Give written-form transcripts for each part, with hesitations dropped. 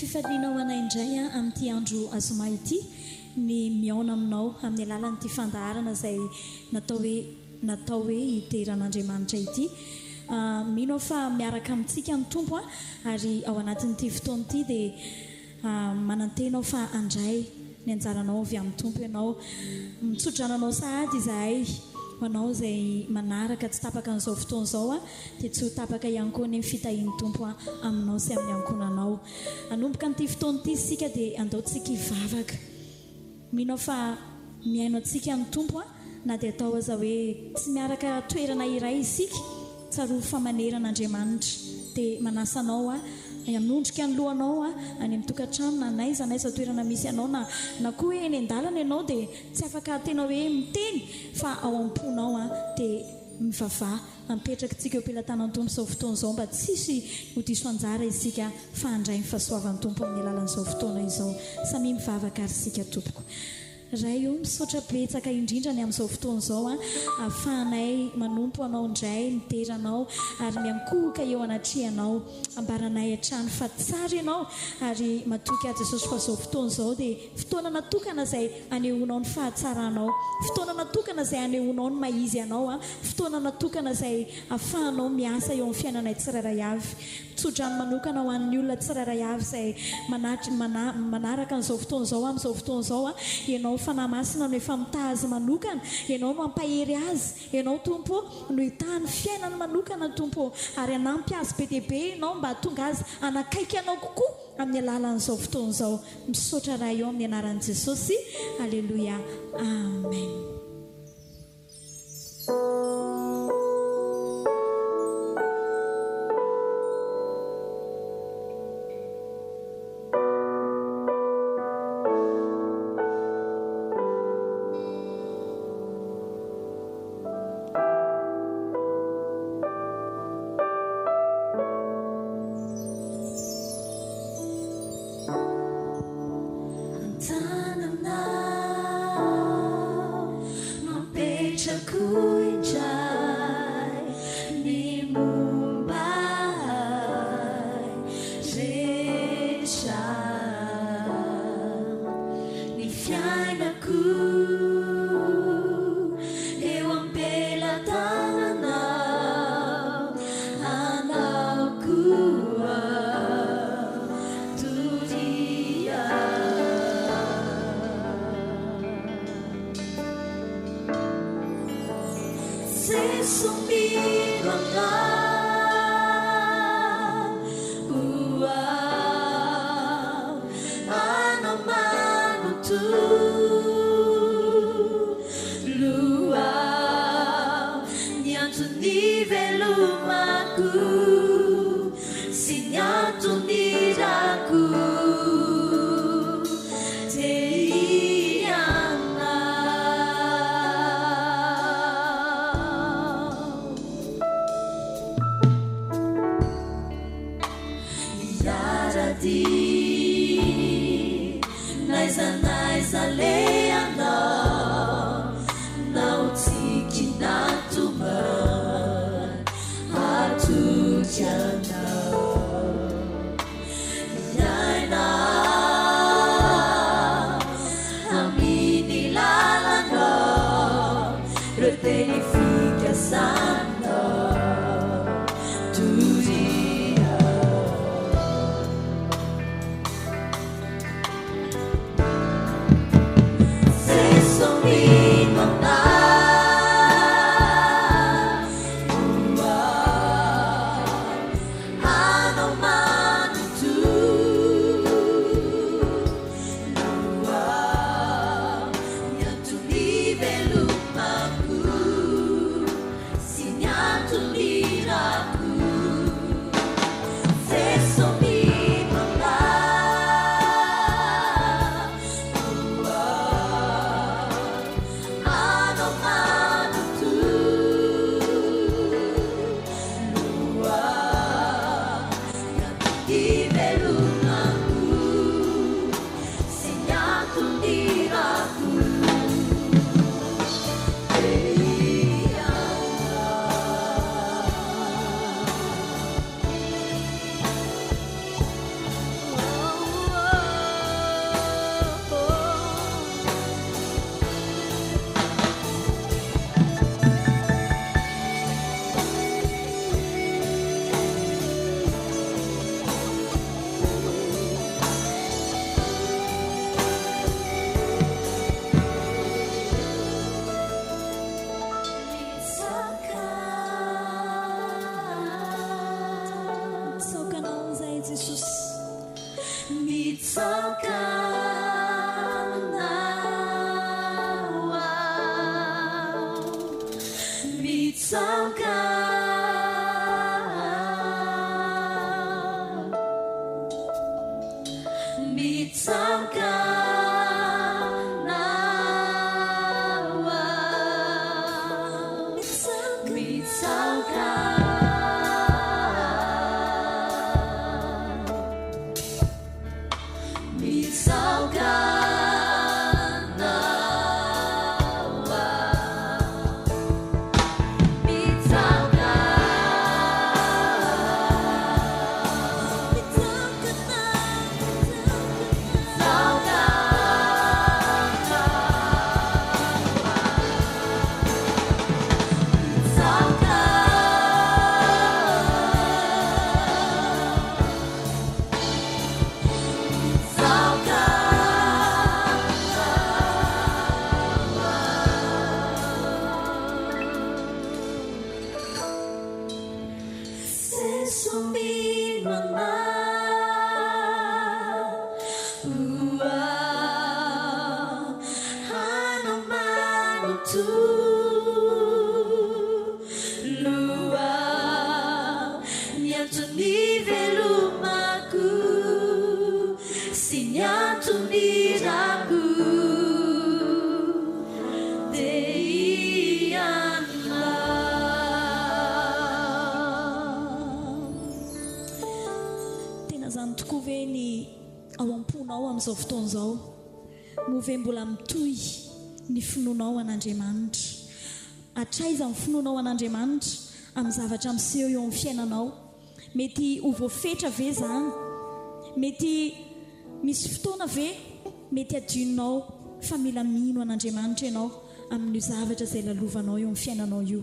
fifalianao anay indray a amin'ity andro azoma ity ny miaona aminao amin'ny alalan'ity fandaharana izay natao hoe iteran'Andriamanitra ity. Mino fa miaraka amintsika ny tompo ary ao anatin'ity fotoana ity dia manantenao fa andray ny anjaranao avy amin'ny tompo ianao mitsodrananao sahady izahay manao izay manaraka tsy tapaka n'izao fotoana izao dia tsy ho tapaka ihany koa ny fitahian'ny tompo aminao sy amin'ny ankonanao. Anomboka n'ity fotoana ity isika dia andaontsika hivavaka. Mino fa miaino antsika ny tompo na dia atao aza hoe tsy miaraka toerana iray isika tsaroa famaneran'Andriamanitra dia manasanao amin'ondrika ny lohanao any amin'ny tokantrano na naiza toerana misy ianao na koa hoe eny an-dalana ianao dia tsy afaka tena hoe miteny fa ao am-ponao dia mivavaha mipetraka tsika eo am-pelantanan'ny tompo izao fotoana izao mba tsisy ho diso anjara isika fa handray ny fahasoavan'ny tompo amin'ny alalan'izao fotoana izao. Samy mivavaka ary isika tompoko. Ray io misaotra betsaka indrindra ny amin'izao fotoana izao ahafahanay manompo anao indray miteranao ary miankohoka eo anatrihanao ambaranay hatrany fa tsara ianao ary matoky azy Jesosy fa izao fotoana izao dia fotoana natokana izay anehoanao ny fahatsaranao, fotoana natokana izay anehoanao ny maizy anao, fotoana natokana izay ahafahanao miasa eo amin'ny fiainanay tsirairay avy. Tsodrano manokana ho an'ny olona tsirairay avy izay manaraka n'izao fotoana izao amin'izao fotoana izao ianao fanamasina no efa mitahazy manokana, ianao mampahery azy, ianao tompo no hitahany fiainany manokana tompo ary anampy azy be dia be ianao mba tonga azy anakaiky anao kokoa amin'ny alalan'izao fotoana izao. Misaotra raha eo amin'ny anaran'i Jesosy. Aleluia. Amen. jesosy zao fotoan'izao move mbola mitoy ny finoanao an'Andriamanitra atraiza ny finoanao an'Andriamanitra amin'ny zavatra miseho eo amin'ny fiainanao mety ho voafetra ve zany mety misy fotoana ve mety adinonao fa mila mino an'Andriamanitra ianao amin'ny zavatra izay lalovanao eo amin'ny fiainanao io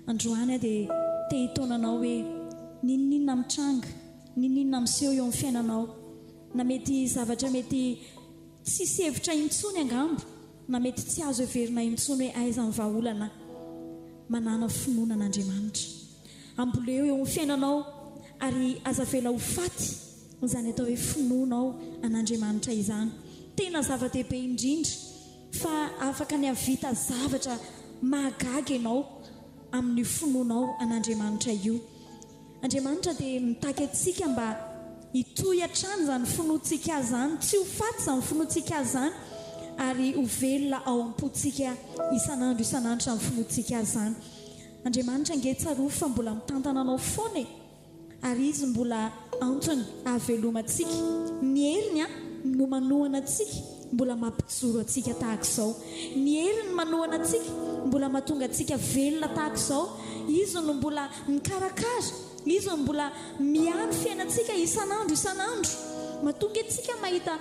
androany dia te hitonanao hoe ninona mitranga ninona miseho eo amin'ny fiainanao na mety zavatra mety tsy sevitra intsony angambo na mety tsy azo heverina intsony hoe aiza ny vahaolana manana finoana an'Andriamanitra amboleo eo amin'ny fiainanao ary aza vela ho faty izany atao hoe finoanao an'Andriamanitra izany tena zava-dehibe indrindra fa afaka ny havita zavatra mahagaga ianao amin'ny finoanao an'Andriamanitra io Andriamanitra dia mitaky antsika mba hitoy hatrany zany finoantsika azy zany tsy ho faty zany finoantsika azy zany ary ho velona ao am-pontsika isan'andro ny finoantsika azy zany Andriamanitra nge tsaroa fa mbola mitantana anao foana ary izy mbola antony hahavelomantsika ny heriny no manohana antsika mbola mampijoro antsika tahaka izao ny heriny manohana antsika mbola mahatonga antsika velona tahaka izao izy no mbola mikarakara izy no mbola miaro fiainantsika isan'andro mahatonga antsika mahita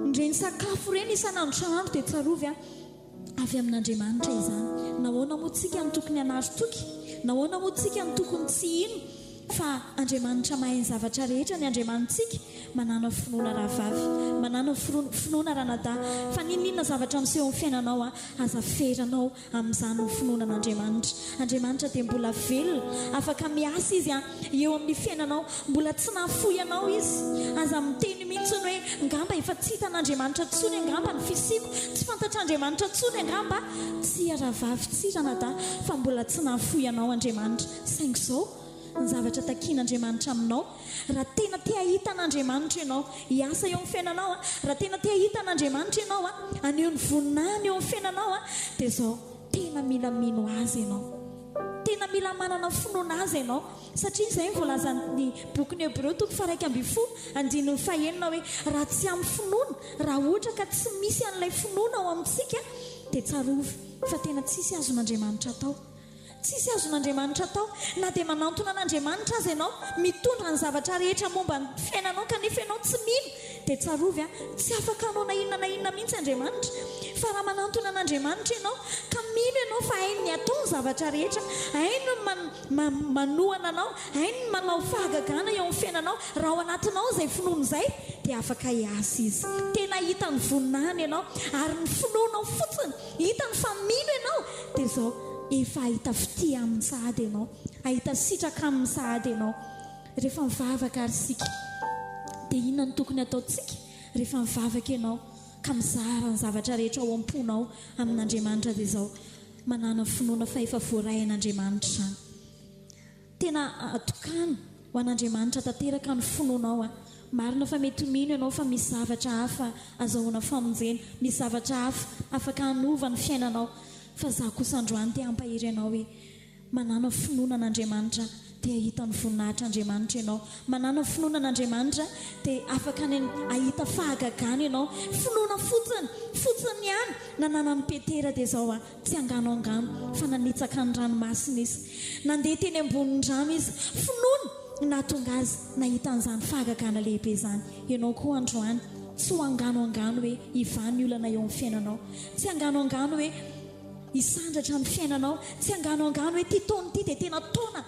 ndreny sakafo ireny isan'andro dia tsarovy avy amin'Andriamanitra izany nahoana moa tsika ny tokony hanary toky nahoana moa tsika ny tokony tsy ino fa Andriamanitra mahay ny zavatra rehetra ny Andriamanitsika manana finoana rahavavy manana finoana ranadahy fa ninona zavatra miseho amin'ny fiainanao azaferanao amin'izany ny finoana an'Andriamanitra Andriamanitra dia mbola velona afaka miasa izy eo amin'ny fiainanao mbola tsy nahafoy anao izy aza miteny mihitsy hoe ngamba efa tsy hitan'Andriamanitra tsony angamba ny fisiko tsy fantatr'Andriamanitra tsony angamba tsy rahavavy tsy ranadahy fa mbola tsy nahafoy anao Andriamanitra saingy izao ny zavatra takian'Andriamanitra aminao raha tena te hahita an'Andriamanitra ianao hiasa eo amin'ny fiainanao raha tena te hahita an'Andriamanitra ianao aneo ny voninahiny eo amin'ny fiainanao dia izao tena mila mino azy ianao tena mila manana finoana azy ianao satria izay voalazan'ny boky ny Hebreo 1:5 hoe raha tsy amin'ny finoana raha ohatra ka tsy misy an'ilay finoana ao amintsika dia tsarovy fa tena tsisy azon'Andriamanitra atao tsisy azon'Andriamanitra atao na dia manantona an'Andriamanitra azy ianao mitondra ny zavatra rehetra momba ny fiainanao kanefa ianao tsy mino dia tsarovy tsy afaka hanao na inona mihitsy Andriamanitra fa raha manantona an'Andriamanitra ianao ka mino ianao fa hainy ny atao ny zavatra rehetra hainy manohana anao hainy manao fahagagana eo amin'ny fiainanao raha ao anatinao izay finoana izay dia afaka hiasa izy tena hita ny voninahiny ianao ary ny finoanao fotsiny hita ny fa mino ianao dia izao efa ahita fity amin'ny sahady ianao ahita sitraka amin'ny sahady ianao rehefa mivavaka ary sika dia inona ny tokony ataontsika rehefa mivavaka ianao ka mizara ny zavatra rehetra ao am-ponao amin'Andriamanitra dia izao manana finoana fa efa voaray an'Andriamanitra izany. Tena atokana ho an'Andriamanitra tanteraka ny finoanao a. Marina fa mety mino ianao fa misy zavatra hafa azahoana famonjena, misy zavatra hafa afaka hanova ny fiainanao. Fa za kosa androany dia ampahery ianao hoe manana finoana an'Andriamanitra dia ahita ny voninahitr'Andriamanitra ianao. Manana finoana an'Andriamanitra dia afaka ahita fahagagana ianao. Finoana fotsiny ihany nanana ny Petera dia izao a, tsy angano angano fa nanitsaka ny ranomasina izy, nandeha teny ambonin'ny rano izy. Finoana nahatonga azy nahita an'izany fahagagana lehibe izany. Ianao koa androany tsy ho angano hoe hivany olana eo amin'ny fiainanao, tsy angano hoe hisandratra ny fiainanao, tsy angano hoe ty taona ty dia tena taona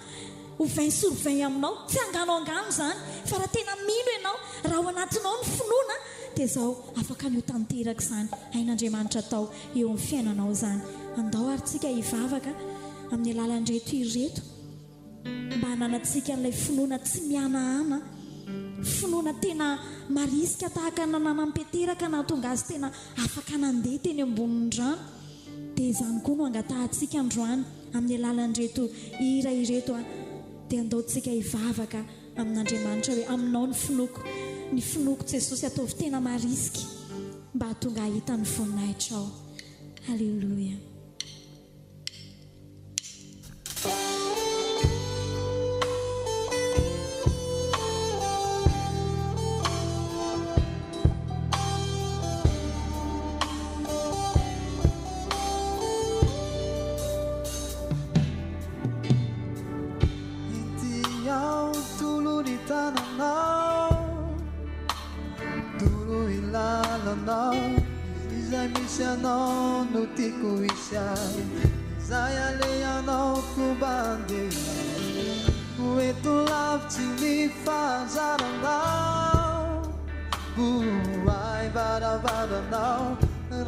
hovain sorovain aminao, tsy angano izany. Fa raha tena mino ianao, raha ao anatinao ny finoana dia izao afaka ny ho tanteraka izany hain'Andriamanitra atao eo amin'ny fiainanao izany. Andao ary tsika hivavaka amin'ny alalan'ireto ireto mba hananantsika n'ilay finoana tsy mihanahana, finoana tena marisika tahaka nanana ny Petera ka nahatonga azy tena afaka nandeha teny ambonin'ny rano. Dia izany koa no angatahantsika androany amin'ny alalan'ireto hira ireto a, dia andaontsika hivavaka amin'Andriamanitra hoe aminao ny finoko Jesosy ataovy tena marisika mba hahatonga hahita ny voninahitra ao. Halleluia. Izay misy anao no tiako isay, izay aleanao kombandeha hoeto lavitsy ny fahazaranao. Ay varavaranao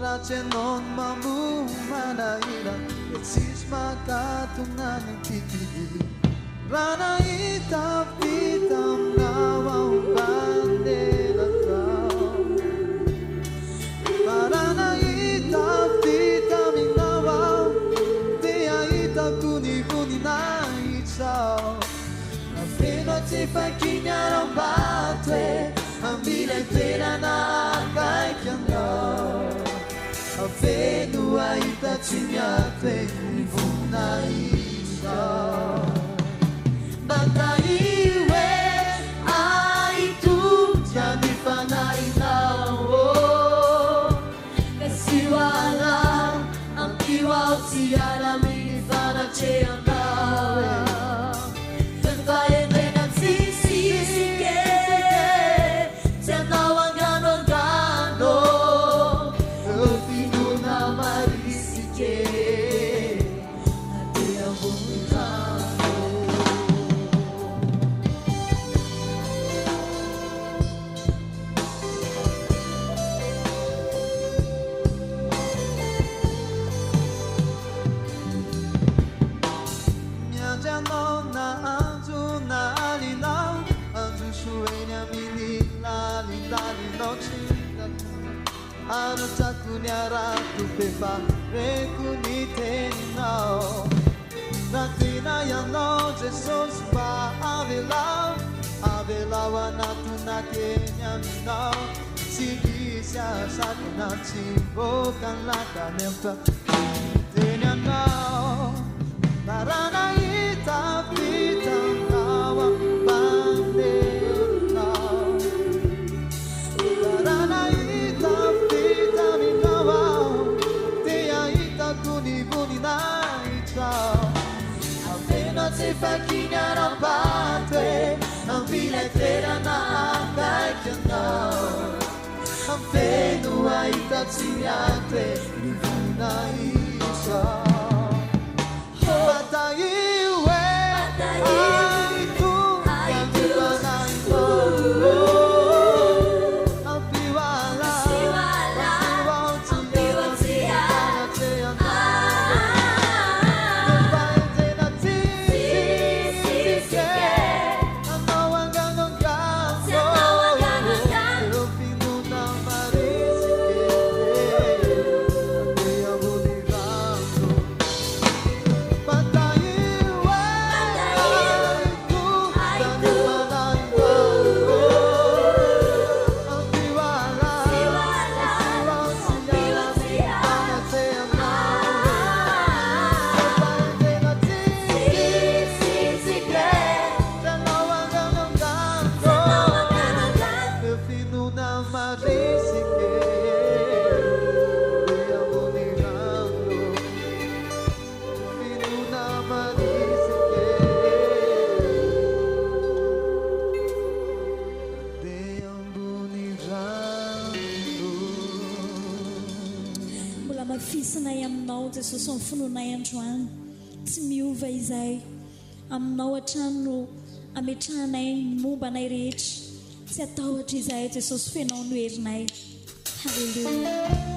ratsy ianao ny mamomana ira, dia tsisy makatona ny tiky. Raha nahita vita aminao ao bandera tao, raha nahita vita aminao ao dia ahitako ny voninahitsao. Aveno tsy fakiny aram-bato hoe ambilay toerana akaiky anao, aveno ahita tsy miato hoe ny voninahitsao. Bataiwe aituja ni fanainao, kasiwala amkiwa usiala mini fanacheanao. Tantaye tena sisike sianao angano finuna marisike atea vomitano. Arutakunyaratu pepa rekunitenao, natina yano Jesus pa avelao anatunakenya minao. Sigisa sakuna chimbokan lakamempa tenyanao, narana ita pita nawa bandenao, narana ita pita minawa tia ita kuni voninahitsao. Avena tsy fakiny aram-bato ambila toerana akaiky anao, aveno ahita tsy miato ny voninahitsao. Bataiwe aitu yamibanaito, ampiwala ampiwautia baitena tisike anao angano fisinay aminao Jesosy ny finoanay androany tsy miova izay aminao hatrano ametrahanay mombanay rehetra tsy atahotra izay Jesosy fenao no herinay halleluja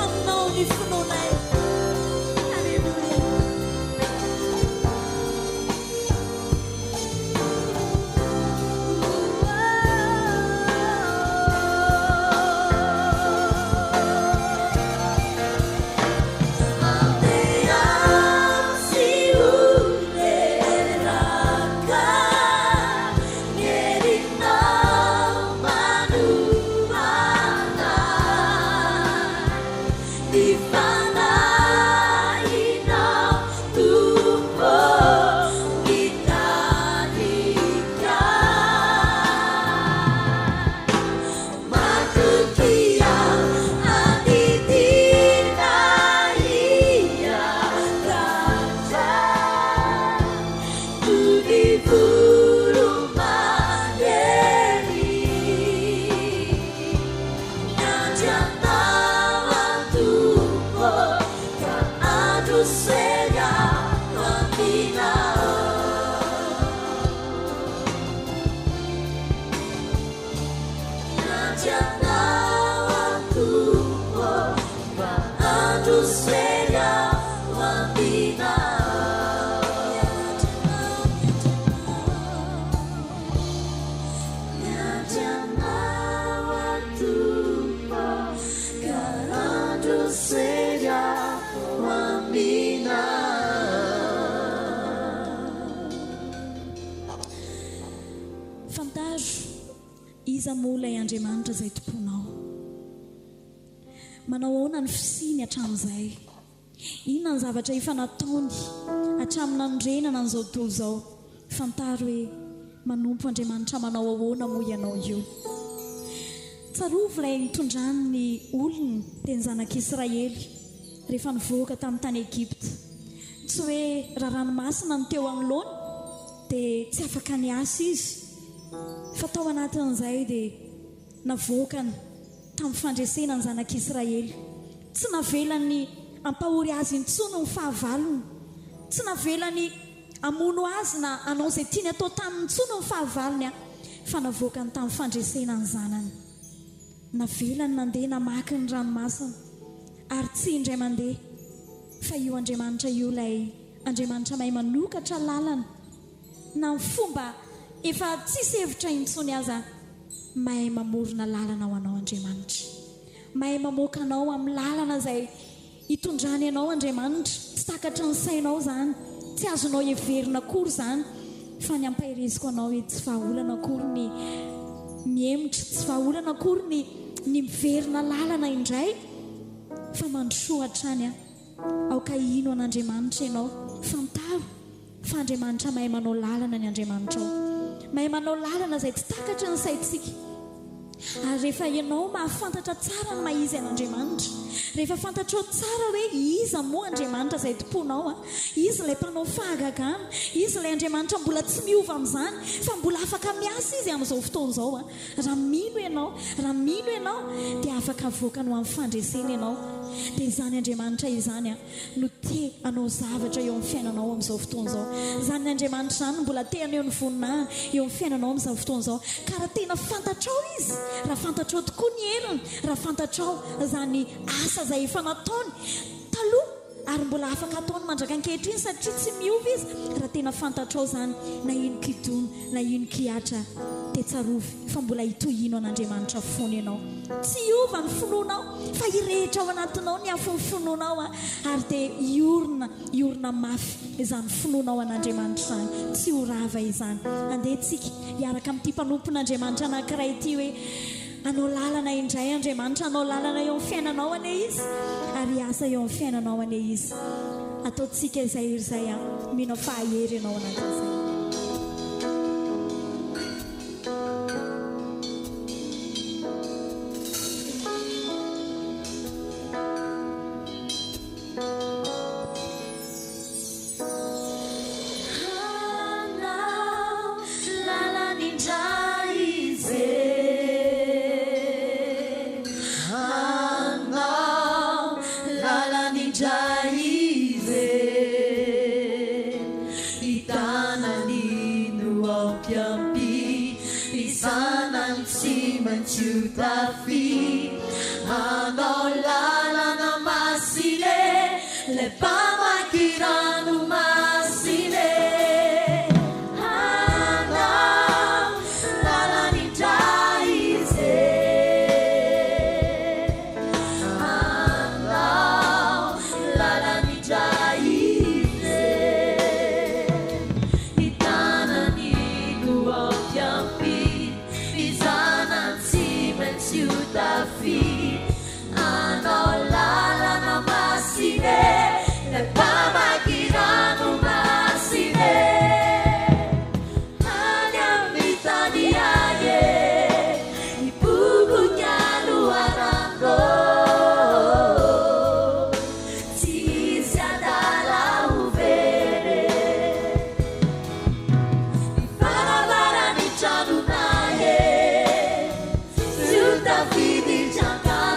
Aminao ny fononay iza mola Andriamanitra izay tomponao. Manao ahoana ny fisiny hatramin'izay? Inona ny zavatra efa nataony hatramin'ny nandrenana an'izao tontolo izao? Fantaro hoe manompo Andriamanitra manao ahoana moa ianao io? Tsarovy ilay nitondrany ny olony teny zanak'Israely rehefa nivoaka tamin'ny tany Egypta. Tsy hoe raha ranomasina no teo anoloany dia tsy afaka niasa izy. Fa tao anatin'izay dia navoakany tamin'ny fandresena ny zanak'Israely. Tsy navelany ampahory azy intsony ny fahavalony. Tsy navelany amono azy na anao izay tiany atao taminy intsony ny fahavalony, fa navoakany tamin'ny fandresena ny zanany. Navelany nandeha namaky ny ranomasina ary tsy indray mandeha, fa io Andriamanitra io ilay Andriamanitra mahay manokatra lalana na ny fomba efa tsisy hevitra intsony aza, mahay mamorona lalana ho anao Andriamanitra. Mahay mamoaka anao amin'ny lalana izay hitondrany anao Andriamanitra. Tsy takatra ny sainao izany, tsy azonao heverina akory izany, fa ny ampahiriziko anao hoe tsy vahaolana akory ny miemotra, tsy vahaolana akory ny miverina lalana indray, fa mandrosohatra any aoka ino an'Andriamanitra ianao. Fantaro fa Andriamanitra mahay manao lalana ny Andriamanitra ao. Mahay manao lalana izay tsy takatra ny saintsika. Ary rehefa ianao mahafantatra tsara ny maizy an'Andriamanitra, rehefa fantatrao tsara hoe iza moa Andriamanitra izay tomponao, izy ilay mpanao fahagagana, izy ilay Andriamanitra mbola tsy miova amin'izany, fa mbola afaka miasa izy amin'izao fotoana izao. Raha mino ianao dia afaka avoakany ho amin'ny fandresena ianao. Dia izany Andriamanitra izany no te anao zavatra eo amin'ny fiainanao amin'izao fotoana izao. Izany Andriamanitra izany mbola te aneo ny voninahiny eo amin'ny fiainanao amin'izao fotoana izao. Ka raha tena fantatrao izy, raha fantatrao tokoa ny heriny, raha fantatrao izany asa izay efa nataony taloha ary mbola afaka ataony mandraka ankehitriny satria tsy miova izy, raha tena fantatrao izany, na ino kidono na ino kiatra dia tsarovy fa mbola hitohino an'Andriamanitra foana ianao. Tsy hiova ny finoanao, fa hirehetra ao anatinao ny afon'ny finoanao, ary dia iorina mafy izany finoanao an'Andriamanitra izany, tsy ho rava izany. Andehantsika hiaraka amin'ity mpanompon'Andriamanitra anankiray ity hoe anao lalana indray Andriamanitra, anao lalana eo amin'ny fiainanao ane izy, ary asa eo amin'ny fiainanao ane izy. Ataontsika izay mino fahahery ianao anatin'izay. David, Jaka.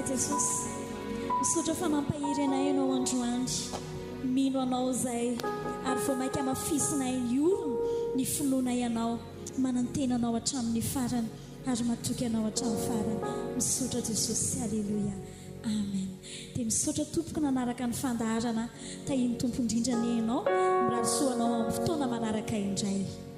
jesosy misaotra fanampahiry anay ianao androandry mino anao zay ary vao mainka amafisinay iorona ny finoana ianao manantenanao hatramin'ny farany ary matoky anao hatramin'ny farany misaotra jesosy alleluia amen dia misaotra tompoko nanaraka ny fandaharana tahiny tompo indrindra ny ianao mirarisoanao amin'ny fotoana manaraka indray